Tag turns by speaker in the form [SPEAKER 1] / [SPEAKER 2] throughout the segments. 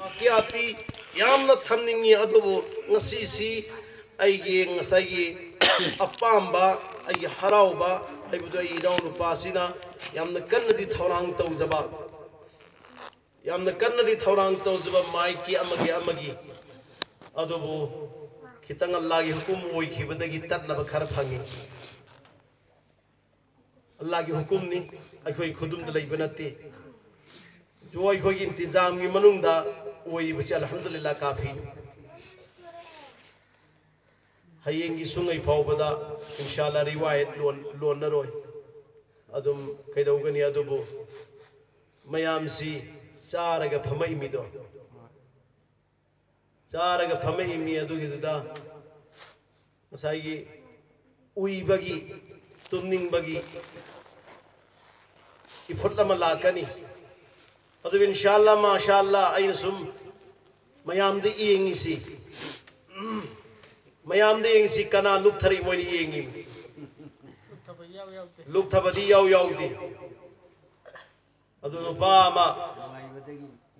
[SPEAKER 1] वाक्याती यामना थमनिंगी अदुबु ngasi aigi ngasagi apamba ai harauba aibudu ai idau nupasina yamna kannadi thaurang tawjaba yamna kannadi thaurang tawjaba maiki amagi adubu khitang Allah gi hukum oi khibadagi tatlaba khar phangi Allah gi hukum ni akhoi khudum da leiba natte jo akhoi intizam gi manungda oi basi alhamdulillah kafi hayeng sungai faubada inshallah riwayat lon naroi adum kaidawgani adubu mayam si charaga phamai mido charaga phamai mi adugi duda masai uibagi tumning bagi ifotla malakani adu inshallah mashallah ayin sum mayam de yengisi mayam de yengisi kana luk thari moini yengi luk thabadi yaw di adu pa ma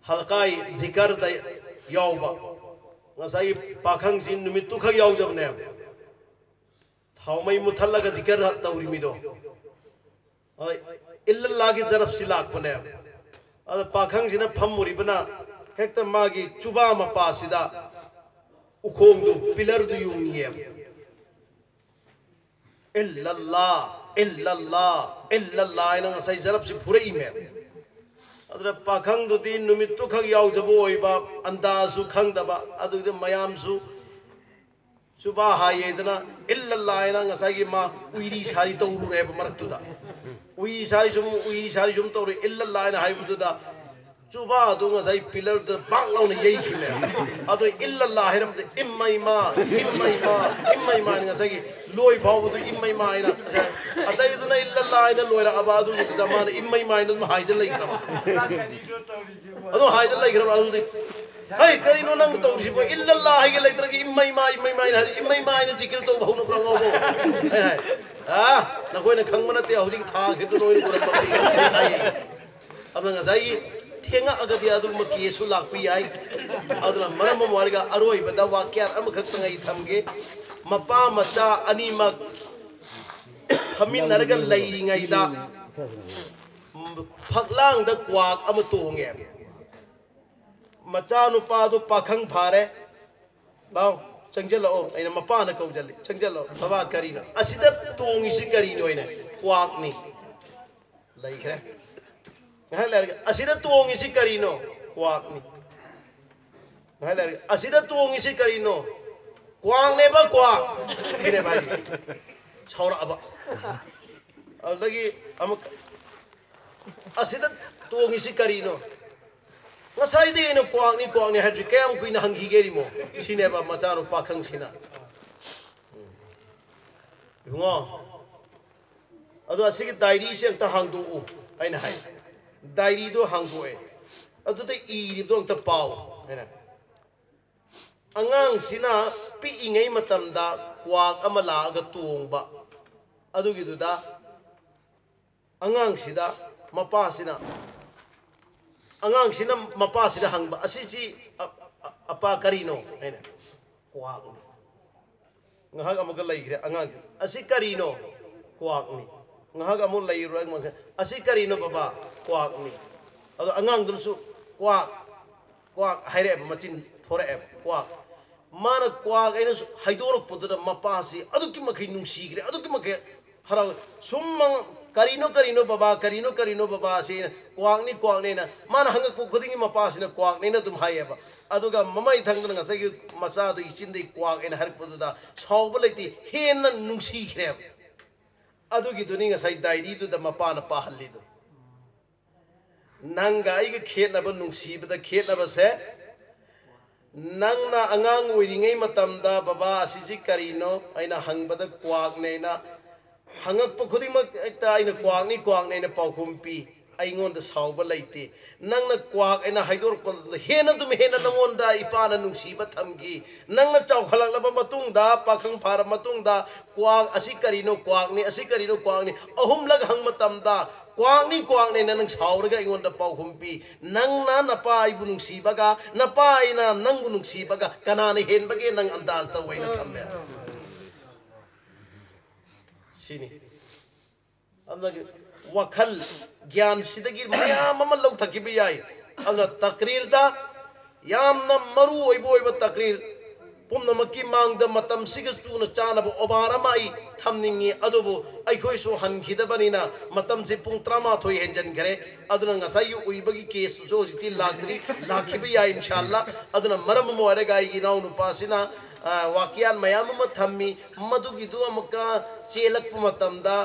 [SPEAKER 1] halqai zikar da yawba ngasai pakhang sin numit tu khag yaw jabne thaumai muthallaga zikar tawri mido illallah gi zarab silak bane adu pakhang sina phammuri bana hekta magi chuba ma pasida ukhong du pillar du yungiye illallah ina ngasai zarab si phurai me adra pakhang du din numit tu khag yaw jabo oiba andazu khang daba adu de mayam su chuba hayedna illallah ina ngasai gi ma uiri sari tawru re ba marak tu da uiri sari jum tawru illallah ina haibu da chuba adu ngasai pillar da bang launa yei khile adu illallah hiram de immai ma ngasai gi loi phau du immai ma ina adai du na illallah ina loira abadu gi da man immai ma ina haijal lai kram adu haijal lai kram adu de hai kari no nang tawri bo illallah gi lai tra gi immai ma ina zikir to bhau no prang go hai na koi na khang mana te hori tha khidu no ni guram ba ai abang ngasai thenga agadi adu ma kesu lakpi ai aduna maram marga aroi bada wakyar am khak tangai thamge mapa macha ani mak khamin narga lai ngai da phaklang da kwak am tonge macha nu pa du pakhang phare baw changjalo aina mapa na kaujali changjalo baba karina asida tongi si karino ina kwak ni lai khre asida tuongi si karino kwak ni asida tuongi si karino kwang ne ba kwak kine ba chaura aba alagi am asida tuongi si karino ngasai de no kwak ni hadri kayam kuina hangi geri mo sine ba macharo pakhang sina ngo adu asigi diary se ta hangdu u aina hai diary do hangdoe adu te iri do ta pau hena angang sina pi ingai matamda kwak amala ga tuongba adu gi duda angang sida mapa sina hangba asisi apa karino hena kwak ngahag amaga laigre angang asi karino kwak ni ngahag amul lairo ang asi karino baba kwak ni ado angang dulsu kwak haire ba macin thore kwak mana kwak ina haidorok podo mapasi adu ki makai nungsigre adu ki makai hara summang karino baba se kwak ni na mana hangak pu khudingi mapasi na kwak ni na dum hayeba aduga mamai thangna ngasai masa du ichindei kwak ina har podo da sawba leiti henna nungsigre adugi duni ngasai diary du da mapana pahalli du nanga ai ga khetnaba nungsibada khetnaba se nangna angang oiringai matamda baba asiji karino aina hangbada kwak neina hangak pa khudima ekta aina kwak nei na paukhum pi aingon da sauba leite nangna kwak aina haidor pa hena dum hena nangonda ipana nungsiba thamgi nangna chawkhalak matung da pakhang phara matung da kwak asi karino kwak ni ahum lag hang matamda kwang ni nang sauraga ingon da pau humpi nang na napa ai bunung si baga napa ai na nang bunung si baga kana ni hen bage nang andaz ta waina thamme sini amagi wakhal gyan sidagi mayam ama lau thakibi yai amna takrir da yamna maru oiba takrir pumnamakki mangda matam siga chuna chana bu obara mai thamningi adubu aikhoi so hankhidabani na matam se pung trama thoi henjan gare aduna ngasai uibagi case so jiti lagdri lakhibi ya inshallah aduna maram mo are gai gi naunu pasina wakian mayam ma thammi madugi du amka chelak matamda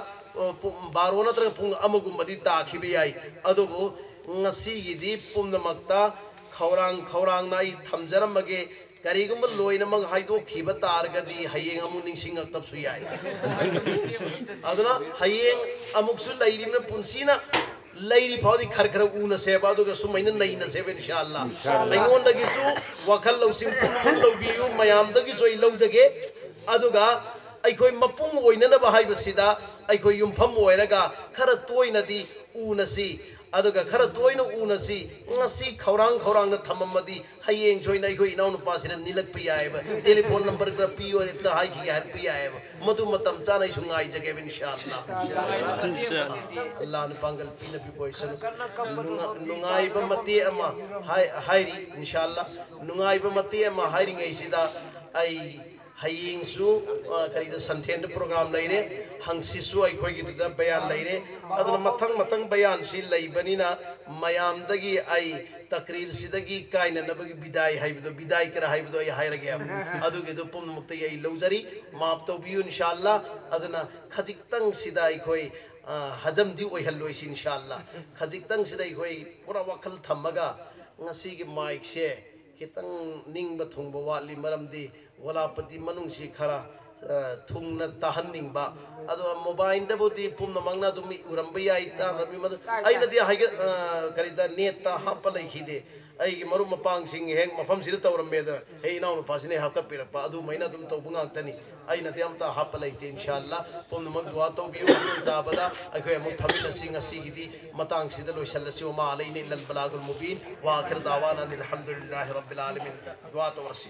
[SPEAKER 1] barona tra pung amagumadi takhibi yai adubu ngasi gidi pumnamakta khawrang nai thamjaramage karigumba loina mang haido khiba targadi hayeng amu ningsing tapsu yai aduna hayeng amuk su lairimna punsina lairi phawdi khar khar una seba aduga sumaina naina seba inshallah aingon dagi su wakhal losing pum lobiyu mayam dagi soi lojage aduga aikhoi mapung oina na bahai basida aikhoi yumpham oiraga khara toina di unasi aduga khara toina unasi ngasi khawrang na thamamadi hayeng joina igoi inaw nu pasina nilak piyaiba telephone number ka piyo ta hai ki har piyaiba madu matam chana isungai jage inshallah Allah na pangal pina bi poison nungai ba mati ama hairi inshallah nungai ba mati ama hairi ngai sida ai hayeng su kari da santhen program laire hangsisu aikoi gi da bayan laire aduna mathang bayan si laibanina mayam dagi ai takrir sidagi kaina nabagi bidai haibido bidai kara haibido ai hairage adugi do pum muktai ai lojari maap to biyu inshallah aduna khadiktang sida aikoi hazam di oi halloi si inshallah khadiktang sida aikoi pura wakhal thamaga ngasi gi mic se kitang ningba thungba wali maramdi walapati manungsi khara thungna tahaningba ado mobile da bodi pumna mangna dumi uramba yai ta rabi mad aina dia haiga karida net ta hapa lai khide ai gi maru mapang sing heng mafam sida tawrambe da he inaw pasine hakka pirapa adu maina dum to bungang tani aina diam ta hapa lai te inshallah pumna mag dua to biu da bada akhoi am famila singa sigidi matang sida lo shallasi wa ma alaina illa al balagul mubin wa akhir dawana alhamdulillahi rabbil alamin dua to warsi